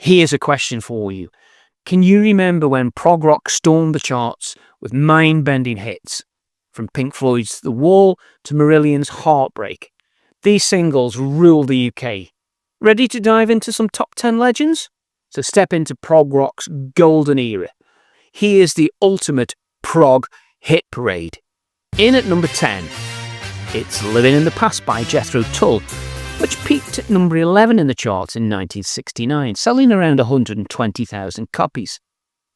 Here's a question for you. Can you remember when prog rock stormed the charts with mind-bending hits? From Pink Floyd's The Wall to Marillion's Heartbreak. These singles ruled the UK. Ready to dive into some top 10 legends? So step into prog rock's golden era. Here's the ultimate prog hit parade. In at number 10, it's Living in the Past by Jethro Tull, which peaked at number 11 in the charts in 1969, selling around 120,000 copies.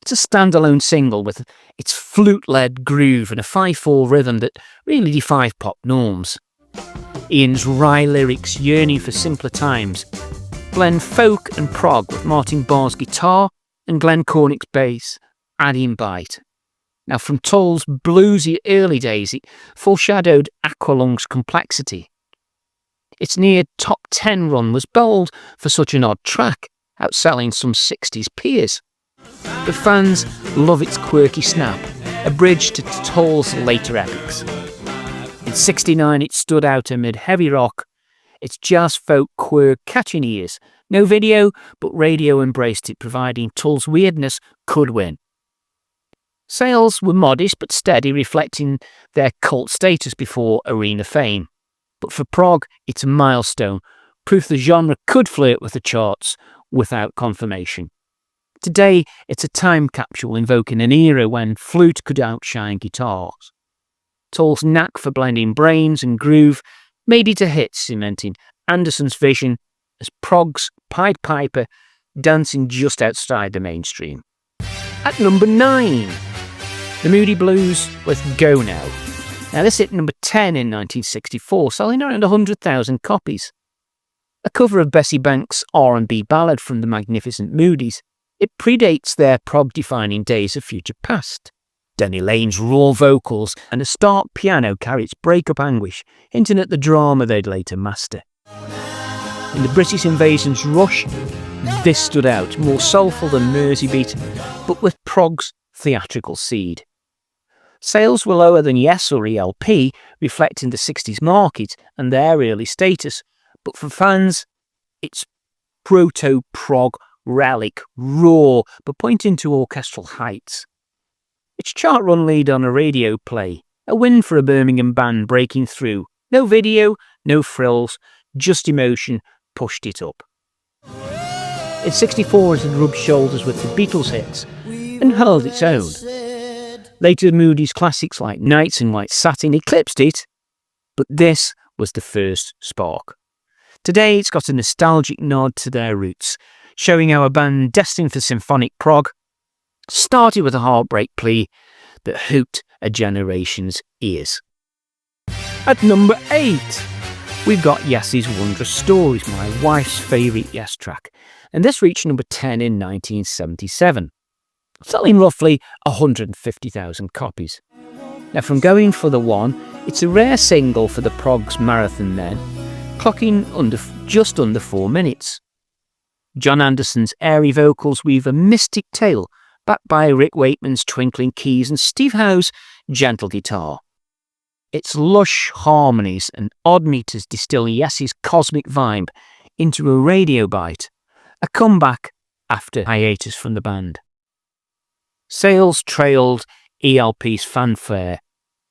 It's a standalone single with its flute-led groove and a 5/4 rhythm that really defies pop norms. Ian's wry lyrics, yearning for simpler times, blend folk and prog with Martin Barr's guitar and Glenn Cornick's bass, adding bite. Now, from Tull's bluesy early days, it foreshadowed Aqualung's complexity. Its near top 10 run was bold for such an odd track, outselling some 60s peers. But fans love its quirky snap, a bridge to Tull's later epics. In '69 it stood out amid heavy rock, its jazz folk quirk catching ears. No video, but radio embraced it, providing Tull's weirdness could win. Sales were modest but steady, reflecting their cult status before arena fame. But for prog, it's a milestone, proof the genre could flirt with the charts without confirmation. Today, it's a time capsule invoking an era when flute could outshine guitars. Tull's knack for blending brains and groove made it a hit, cementing Anderson's vision as prog's Pied Piper, dancing just outside the mainstream. At number 9, the Moody Blues with Go Now. Now this hit number 10 in 1964, selling around 100,000 copies. A cover of Bessie Banks' R&B ballad from the Magnificent Moodies, it predates their prog-defining days of Future Past. Denny Lane's raw vocals and a stark piano carry its breakup anguish, hinting at the drama they'd later master. In the British Invasion's rush, this stood out, more soulful than Merseybeat, but with prog's theatrical seed. Sales were lower than Yes or ELP, reflecting the 60s market and their early status, but for fans, it's proto-prog relic, raw, but pointing to orchestral heights. Its chart run lead on a radio play, a win for a Birmingham band breaking through. No video, no frills, just emotion pushed it up. In '64 it had rubbed shoulders with the Beatles hits and held its own. Later Moody's classics like Nights and White Satin eclipsed it, but this was the first spark. Today it's got a nostalgic nod to their roots, showing how a band destined for symphonic prog started with a heartbreak plea that hooked a generation's ears. At number 8, we've got Yes's Wondrous Stories, my wife's favourite Yes track, and this reached number 10 in 1977, selling roughly 150,000 copies. Now from Going for the One, it's a rare single for the prog's marathon men, clocking just under 4 minutes. John Anderson's airy vocals weave a mystic tale, backed by Rick Wakeman's twinkling keys and Steve Howe's gentle guitar. Its lush harmonies and odd meters distill Yes's cosmic vibe into a radio bite, a comeback after hiatus from the band. Sales trailed ELP's fanfare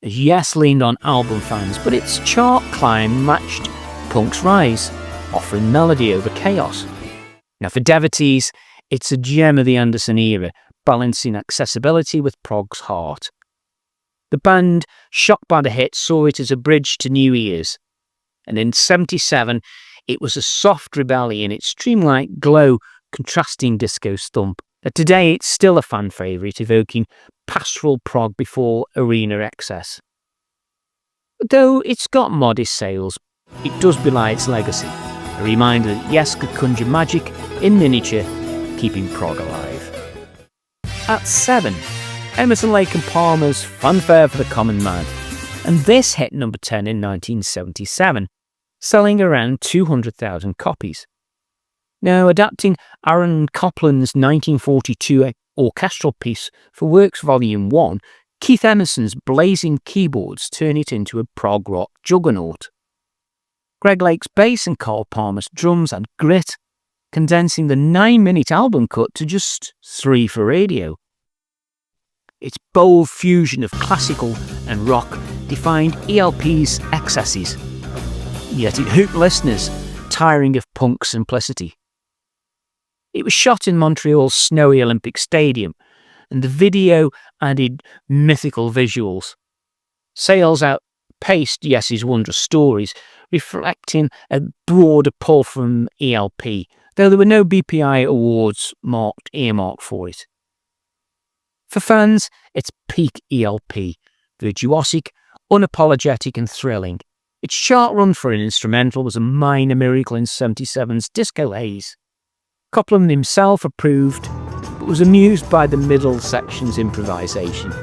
as Yes leaned on album fans, but its chart climb matched punk's rise, offering melody over chaos. Now for devotees, it's a gem of the Anderson era, balancing accessibility with prog's heart. The band, shocked by the hit, saw it as a bridge to new ears. And in '77, it was a soft rebellion, its dreamlike glow contrasting disco stomp. Today, it's still a fan favourite, evoking pastoral prog before arena excess. Though it's got modest sales, it does belie its legacy, a reminder that Yes could conjure magic in miniature, keeping prog alive. At 7, Emerson, Lake and Palmer's Fanfare for the Common Man, and this hit number 10 in 1977, selling around 200,000 copies. Now, adapting Aaron Copland's 1942 orchestral piece for Works Volume 1, Keith Emerson's blazing keyboards turn it into a prog rock juggernaut. Greg Lake's bass and Carl Palmer's drums add grit, condensing the 9-minute album cut to just 3 for radio. Its bold fusion of classical and rock defined ELP's excesses, yet it hooked listeners, tiring of punk simplicity. It was shot in Montreal's snowy Olympic Stadium, and the video added mythical visuals. Sales outpaced Yes's wondrous stories, reflecting a broader pull from ELP, though there were no BPI awards earmarked for it. For fans, it's peak ELP, virtuosic, unapologetic and thrilling. Its chart run for an instrumental was a minor miracle in 77's Disco Haze. Copland himself approved, but was amused by the middle section's improvisation.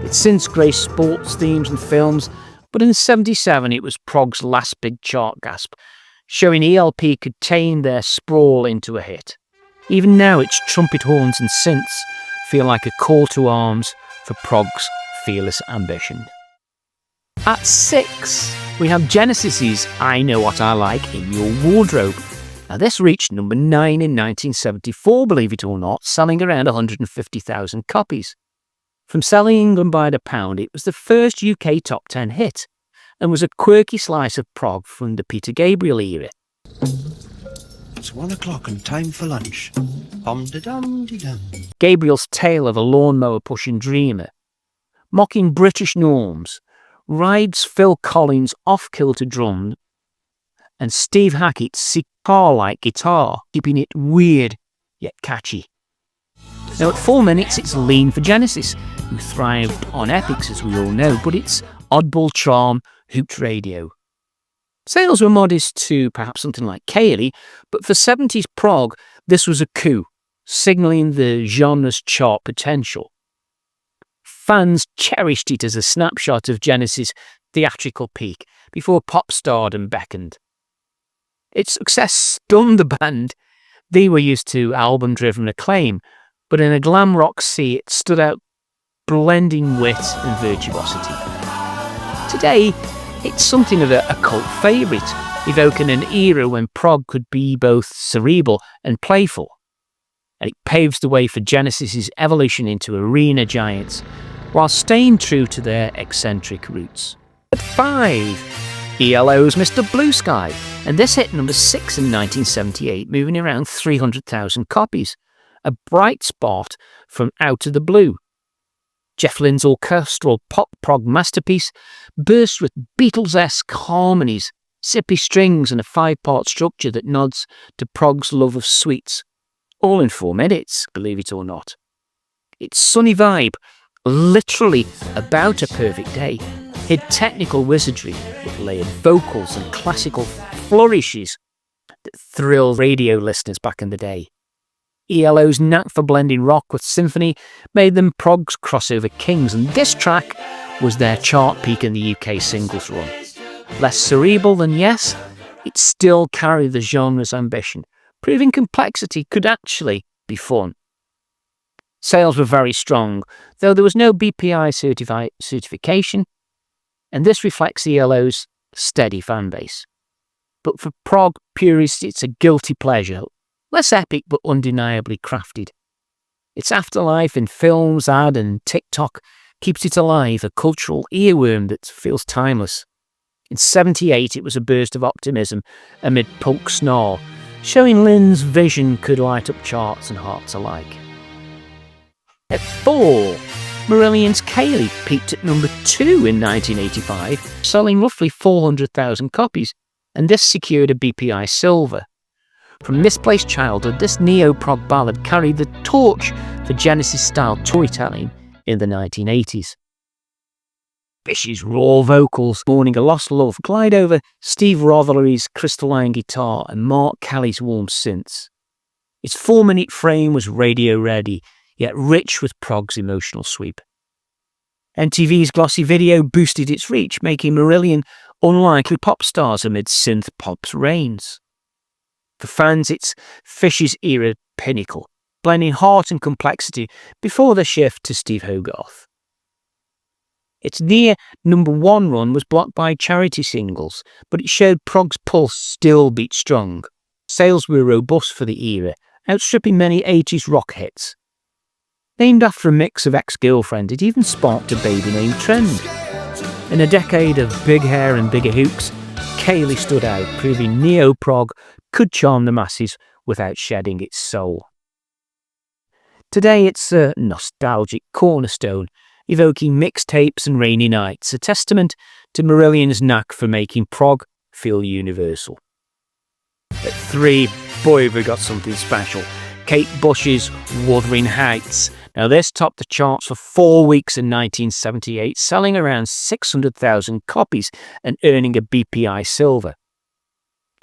It's since graced sports themes and films, but in 77 it was Prog's last big chart gasp, showing ELP could tame their sprawl into a hit. Even now its trumpet horns and synths feel like a call to arms for Prog's fearless ambition. At 6, we have Genesis's I Know What I Like in Your Wardrobe. Now this reached number 9 in 1974, believe it or not, selling around 150,000 copies. From selling England by the pound, it was the first UK top 10 hit, and was a quirky slice of prog from the Peter Gabriel era. It's 1 o'clock and time for lunch. Dum-de-dum-de-dum. Gabriel's tale of a lawnmower pushing dreamer, mocking British norms, rides Phil Collins' off-kilter drum, and Steve Hackett's sitar-like guitar, keeping it weird yet catchy. Now at 4 minutes it's lean for Genesis, who thrived on epics as we all know, but its oddball charm hooped radio. Sales were modest to perhaps something like Cayley, but for 70s prog this was a coup, signalling the genre's chart potential. Fans cherished it as a snapshot of Genesis' theatrical peak before pop stardom beckoned. Its success stunned the band. They were used to album-driven acclaim, but in a glam rock sea it stood out, blending wit and virtuosity. Today, it's something of a cult favourite, evoking an era when prog could be both cerebral and playful. And it paves the way for Genesis's evolution into arena giants, while staying true to their eccentric roots. At 5, ELO's Mr. Blue Sky, and this hit number 6 in 1978, moving around 300,000 copies. A bright spot from Out of the Blue. Jeff Lynne's orchestral pop-prog masterpiece bursts with Beatles-esque harmonies, zippy strings and a 5-part structure that nods to prog's love of sweets. All in 4 minutes, believe it or not. Its sunny vibe, literally about a perfect day, hid technical wizardry with layered vocals and classical flourishes that thrilled radio listeners back in the day. ELO's knack for blending rock with symphony made them prog's crossover kings, and this track was their chart peak in the UK singles run. Less cerebral than Yes, it still carried the genre's ambition, proving complexity could actually be fun. Sales were very strong, though there was no BPI certification, and this reflects ELO's steady fan base. But for prog purists, it's a guilty pleasure, less epic but undeniably crafted. Its afterlife in films, ad and TikTok keeps it alive, a cultural earworm that feels timeless. In 78 it was a burst of optimism amid punk snarl, showing Lynne's vision could light up charts and hearts alike. At 4, Marillion's Cayley peaked at number 2 in 1985, selling roughly 400,000 copies, and this secured a BPI Silver. From Misplaced Childhood, this neo-prog ballad carried the torch for Genesis-style storytelling in the 1980s. Bish's raw vocals, Mourning a Lost Love, glide over Steve Rothery's crystalline guitar and Mark Kelly's warm synths. Its 4-minute frame was radio-ready, yet rich with prog's emotional sweep. MTV's glossy video boosted its reach, making Marillion unlikely pop stars amid synth pop's reigns. For fans, it's Fish's era pinnacle, blending heart and complexity before the shift to Steve Hogarth. Its near number 1 run was blocked by charity singles, but it showed prog's pulse still beat strong. Sales were robust for the era, outstripping many 80s rock hits. Named after a mix of ex-girlfriend, it even sparked a baby name trend. In a decade of big hair and bigger hooks, Kayleigh stood out, proving neo-prog could charm the masses without shedding its soul. Today it's a nostalgic cornerstone, evoking mixtapes and rainy nights, a testament to Marillion's knack for making prog feel universal. At 3, boy have we got something special. Kate Bush's Wuthering Heights. Now this topped the charts for 4 weeks in 1978, selling around 600,000 copies and earning a BPI Silver.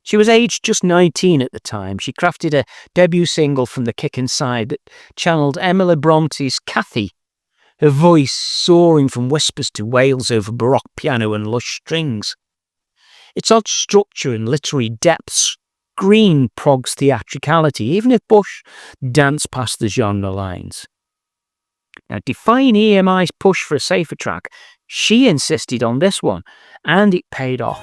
She was aged just 19 at the time. She crafted a debut single from the Kick Inside that channeled Emily Bronte's Cathy, her voice soaring from whispers to wails over baroque piano and lush strings. Its odd structure and literary depths screamed prog's theatricality, even if Bush danced past the genre lines. Now, defying EMI's push for a safer track, she insisted on this one, and it paid off.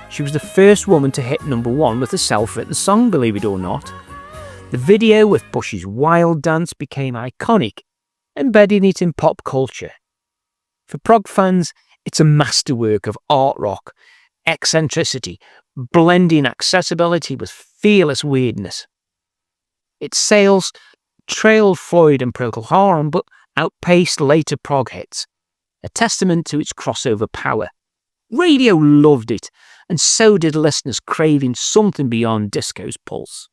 She was the first woman to hit #1 with a self-written song, believe it or not. The video with Bush's wild dance became iconic, embedding it in pop culture. For prog fans, it's a masterwork of art rock, eccentricity, blending accessibility with fearless weirdness. Its sales trailed Floyd and Procol Harum, but outpaced later prog hits, a testament to its crossover power. Radio loved it, and so did listeners craving something beyond disco's pulse.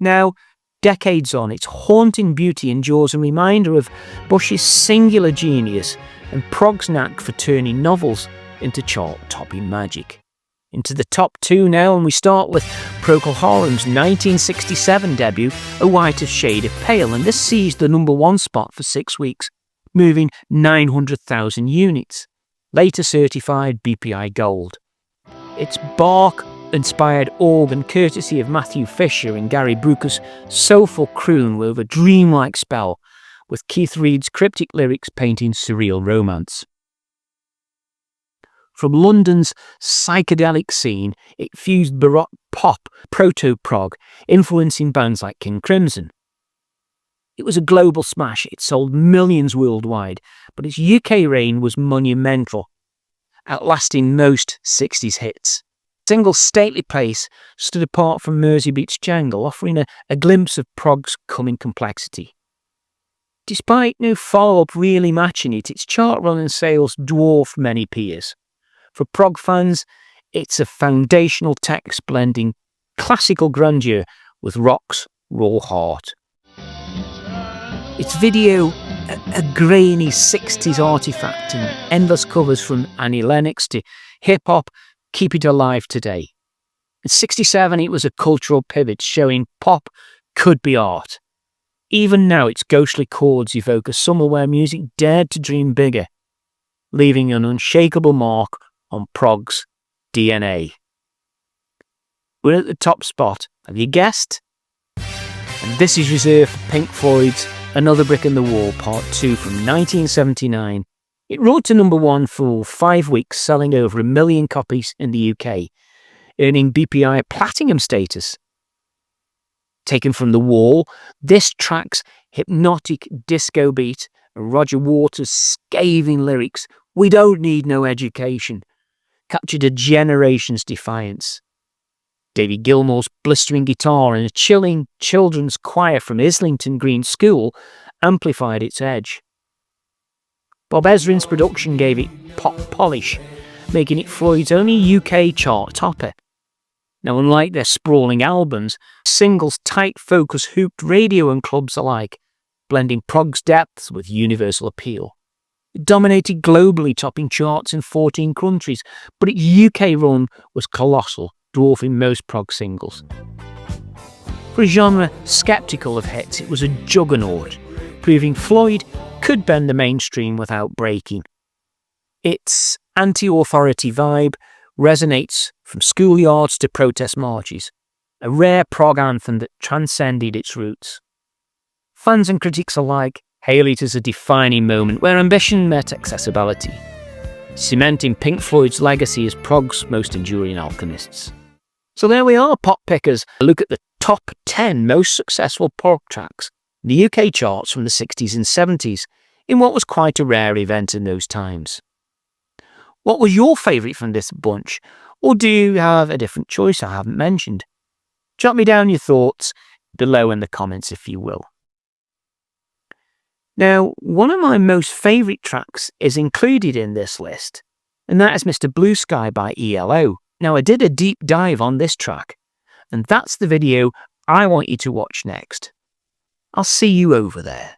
Now, decades on, its haunting beauty endures a reminder of Bush's singular genius and prog's knack for turning novels into chart-topping magic. Into the top 2 now, and we start with Procol Harum's 1967 debut, A Whiter Shade of Pale, and this seized the #1 spot for 6 weeks, moving 900,000 units, later certified BPI Gold. Its bark-inspired organ, courtesy of Matthew Fisher and Gary Brooker's soulful croon, wove a dreamlike spell, with Keith Reid's cryptic lyrics painting surreal romance. From London's psychedelic scene, it fused baroque pop, proto-prog, influencing bands like King Crimson. It was a global smash. It sold millions worldwide, but its UK reign was monumental, outlasting most 60s hits. Single Stately Place stood apart from Mersey Beat's Jangle, offering a glimpse of prog's coming complexity. Despite no follow-up really matching it, its chart-run and sales dwarfed many peers. For prog fans, it's a foundational text blending classical grandeur with rock's raw heart. Its video, a grainy 60s artifact, and endless covers from Annie Lennox to hip-hop keep it alive today. In '67, it was a cultural pivot, showing pop could be art. Even now, its ghostly chords evoke a summer where music dared to dream bigger, leaving an unshakable mark on prog's DNA. We're at the top spot. Have you guessed? And this is reserved for Pink Floyd's Another Brick in the Wall Part 2 from 1979. It rode to #1 for 5 weeks, selling over 1 million copies in the UK, earning BPI Platinum status. Taken from The Wall, this track's hypnotic disco beat and Roger Waters' scathing lyrics, "We don't need no education," captured a generation's defiance. David Gilmour's blistering guitar and a chilling children's choir from Islington Green School amplified its edge. Bob Ezrin's production gave it pop polish, making it Floyd's only UK chart topper. Now, unlike their sprawling albums, singles tight focus hooped radio and clubs alike, blending prog's depths with universal appeal. It dominated globally, topping charts in 14 countries, but its UK run was colossal, dwarfing most prog singles. For a genre sceptical of hits, it was a juggernaut, proving Floyd could bend the mainstream without breaking. Its anti-authority vibe resonates from schoolyards to protest marches, a rare prog anthem that transcended its roots. Fans and critics alike hail it as a defining moment where ambition met accessibility, cementing Pink Floyd's legacy as prog's most enduring alchemists. So there we are, pop pickers. A look at the top 10 most successful prog tracks in the UK charts from the 60s and 70s, in what was quite a rare event in those times. What was your favourite from this bunch? Or do you have a different choice I haven't mentioned? Jot me down your thoughts below in the comments if you will. Now, one of my most favourite tracks is included in this list, and that is Mr. Blue Sky by ELO. Now, I did a deep dive on this track, and that's the video I want you to watch next. I'll see you over there.